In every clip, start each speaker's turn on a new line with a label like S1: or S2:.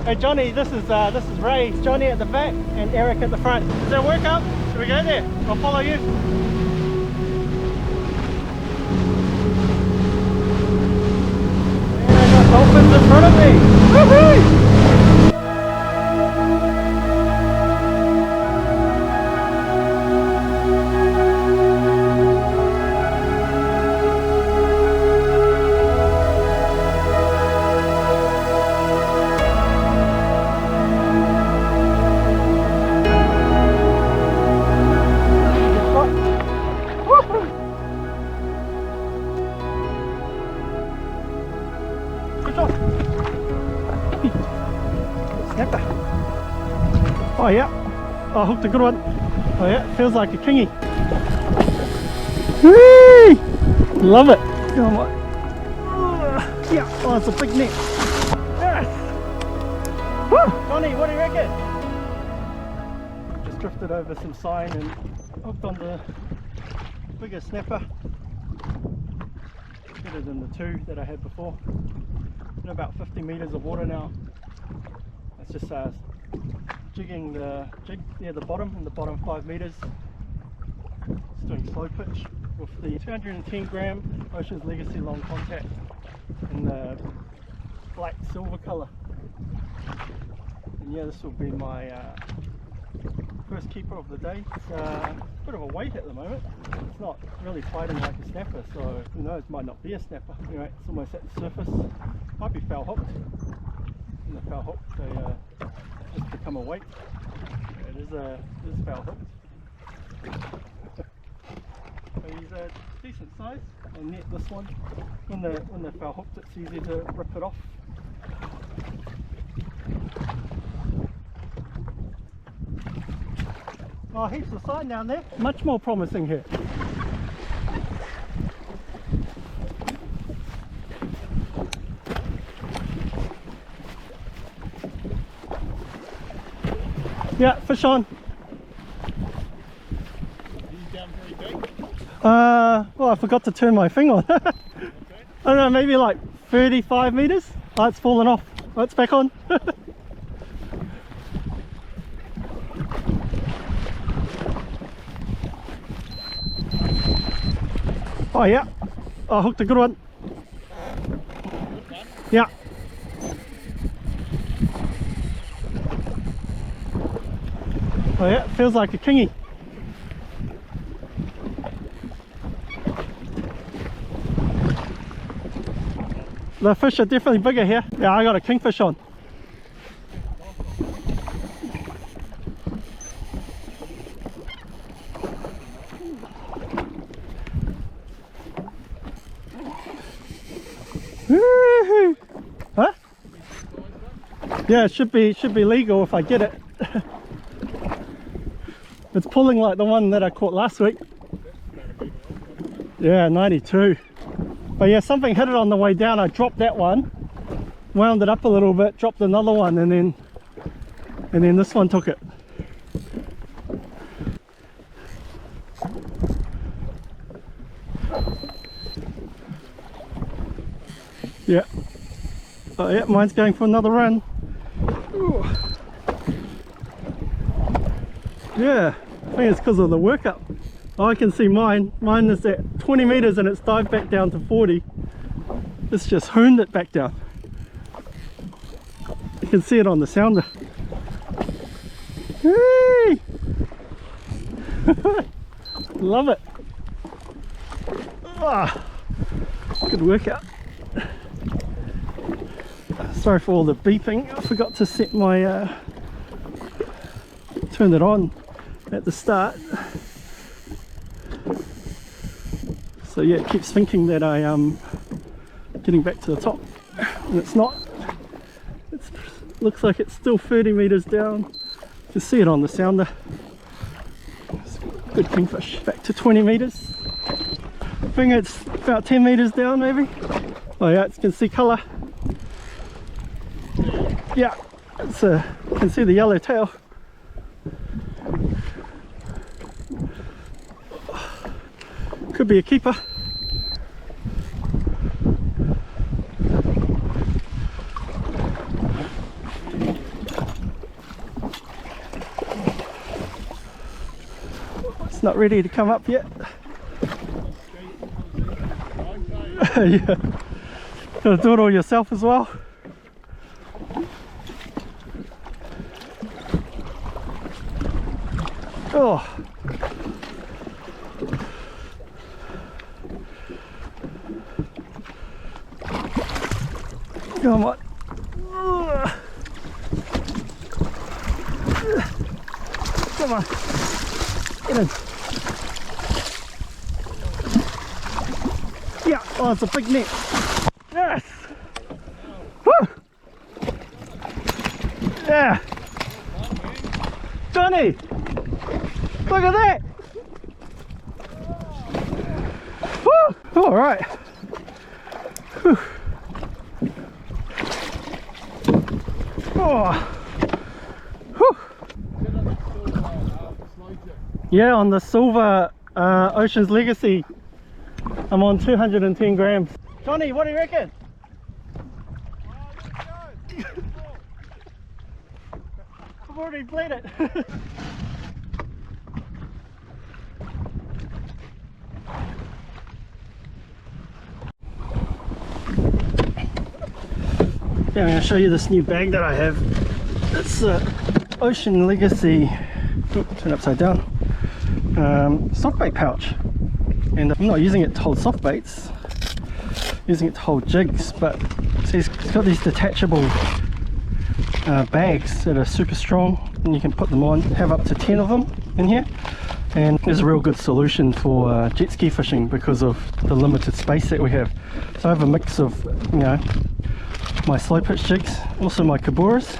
S1: Hey Johnny, this is Ray, Johnny at the back and Eric at the front. Does that work up? Should we go there? I'll follow you. And I got dolphins in front of me. Woohoo! Oh yeah, I hooked a good one. Oh yeah, feels like a kingy. Whee! Love it. Come on. Yeah, oh it's a big net. Yes! Woo! Johnny, what do you reckon? Just drifted over some sign and hooked on the bigger snapper. Better than the two that I had before. In about 50 meters of water now. It's just jigging the jig near the bottom, in the bottom 5 meters. It's doing slow pitch with the 210 gram Ocean's Legacy long contact in the black silver color. And yeah, this will be my first keeper of the day. It's a bit of a weight at the moment. It's not really fighting like a snapper, so who knows, might not be a snapper. Anyway, it's almost at the surface. Might be foul hooked. In the foul hook, they just become a weight. Yeah, it is foul hooked. So he's a decent size. I'll net this one. When they're foul hooked, it's easy to rip it off. Oh, heaps of sign down there. Much more promising here. Yeah, fish on.
S2: Are you down very big?
S1: Well, I forgot to turn my thing on. I don't know, maybe like 35 meters. Oh, it's fallen off. Oh, it's back on. Oh yeah, I hooked a good one. Yeah. Oh yeah, feels like a kingy. The fish are definitely bigger here. Yeah, I got a kingfish on. Woohoo! Huh? Yeah, it should be legal if I get it. It's pulling like the one that I caught last week. Yeah, 92. But yeah, something hit it on the way down. I dropped that one, wound it up a little bit, dropped another one, and then this one took it. Yeah. Oh yeah, mine's going for another run. Ooh. Yeah, I think it's because of the workup. I can see mine is at 20 meters and it's dived back down to 40. It's just hooned it back down. You can see it on the sounder. Hey! Love it. Ah, good workout. Sorry for all the beeping. I forgot to set my turn it on at the start. So yeah, it keeps thinking that I am getting back to the top, and it's not. It looks like it's still 30 meters down. You can see it on the sounder. It's good kingfish. Back to 20 meters. I think it's about 10 meters down maybe. Oh yeah, you can see colour. Yeah, it's you can see the yellow tail. Could be a keeper. It's not ready to come up yet. Yeah. Gotta do it all yourself as well. Oh. Come on. Come on. Get in. Yeah, oh, it's a big net. Yes! Woo! Yeah! Johnny! Look at that! Woo! Alright. Oh. Whew. Yeah, on the silver Ocean's Legacy, I'm on 210 grams. Johnny, what do you reckon? I've already played it. Yeah, I'm going to show you this new bag that I have. It's Ocean Legacy, turn upside down, soft bait pouch. And I'm not using it to hold soft baits, using it to hold jigs, but see, it's got these detachable bags that are super strong, and you can put them on, have up to 10 of them in here. And it's a real good solution for jet ski fishing because of the limited space that we have. So I have a mix of, you know, my slow pitch jigs, also my kaburas,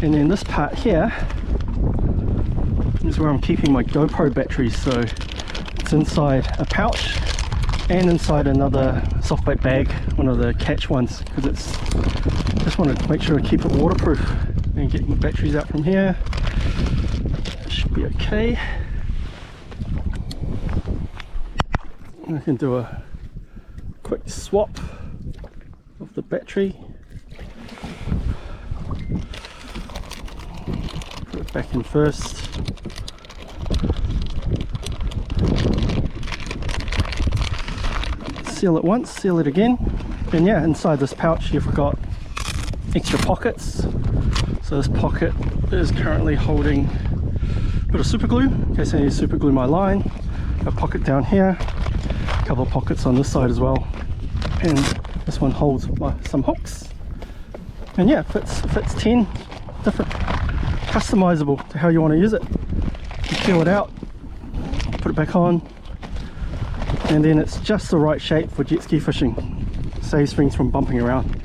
S1: and then this part here is where I'm keeping my GoPro batteries. So it's inside a pouch and inside another soft bait bag, one of the catch ones, because it's just wanted to make sure I keep it waterproof. And get my batteries out from here. That should be okay. I can do a quick swap of the battery. Put it back in first. Seal it once, seal it again. And yeah, inside this pouch you've got extra pockets. So this pocket is currently holding a bit of super glue in case I need to super glue my line. A pocket down here, a couple of pockets on this side as well, and this one holds some hooks. And yeah, fits 10 different, customizable to how you want to use it. You peel it out, put it back on, and then it's just the right shape for jet ski fishing. Saves things from bumping around.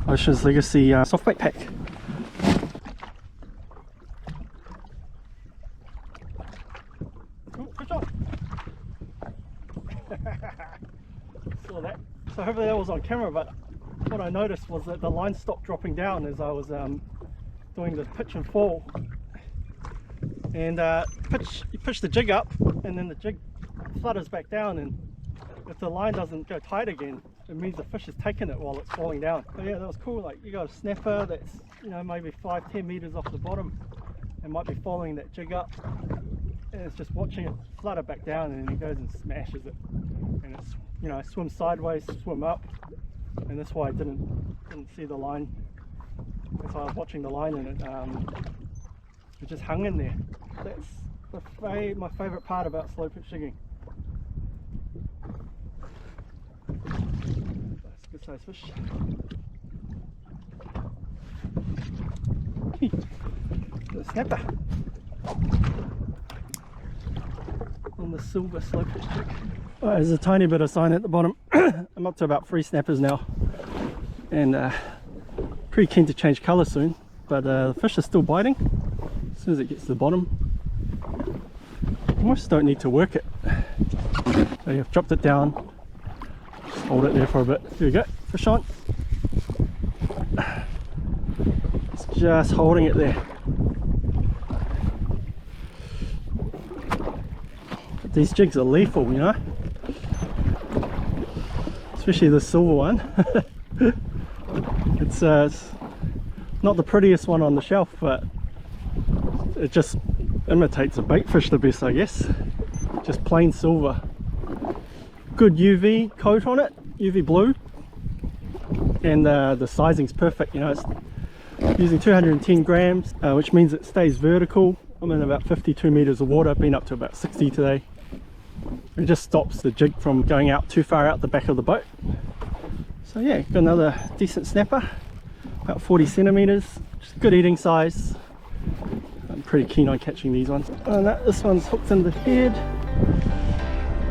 S1: Ocean's Legacy soft bait pack. Oh, good shot. Saw that. So hopefully that was on camera, but what I noticed was that the line stopped dropping down as I was doing the pitch and fall. And you pitch the jig up, and then the jig flutters back down, and if the line doesn't go tight again, it means the fish has taken it while it's falling down. So yeah, that was cool. Like, you got a snapper that's, you know, maybe 5-10 meters off the bottom and might be following that jig up, and it's just watching it flutter back down, and then he goes and smashes it, and it's, you know, swim sideways, swim up. And that's why I didn't see the line. So I was watching the line, and it just hung in there. That's my favourite part about slow pitch jigging. That's a good size fish. The snapper on the silver slow pitch jig. Oh, there's a tiny bit of sign at the bottom. I'm up to about 3 snappers now, and pretty keen to change colour soon, but the fish is still biting as soon as it gets to the bottom. Almost don't need to work it. So you've dropped it down, just hold it there for a bit. Here we go, fish on. It's just holding it there. But these jigs are lethal, you know, especially the silver one. It's not the prettiest one on the shelf, but it just imitates a bait fish the best, I guess. Just plain silver. Good UV coat on it, UV blue, and the sizing's perfect. You know, it's using 210 grams, which means it stays vertical. I'm in about 52 meters of water, been up to about 60 today. It just stops the jig from going out too far out the back of the boat. So yeah, got another decent snapper, about 40 centimeters, just good eating size. I'm pretty keen on catching these ones. And this one's hooked in the head,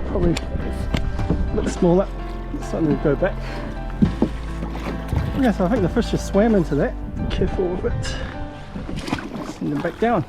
S1: probably a bit smaller. This one will go back. Yeah, so I think the fish just swam into that. Careful with it. Send them back down.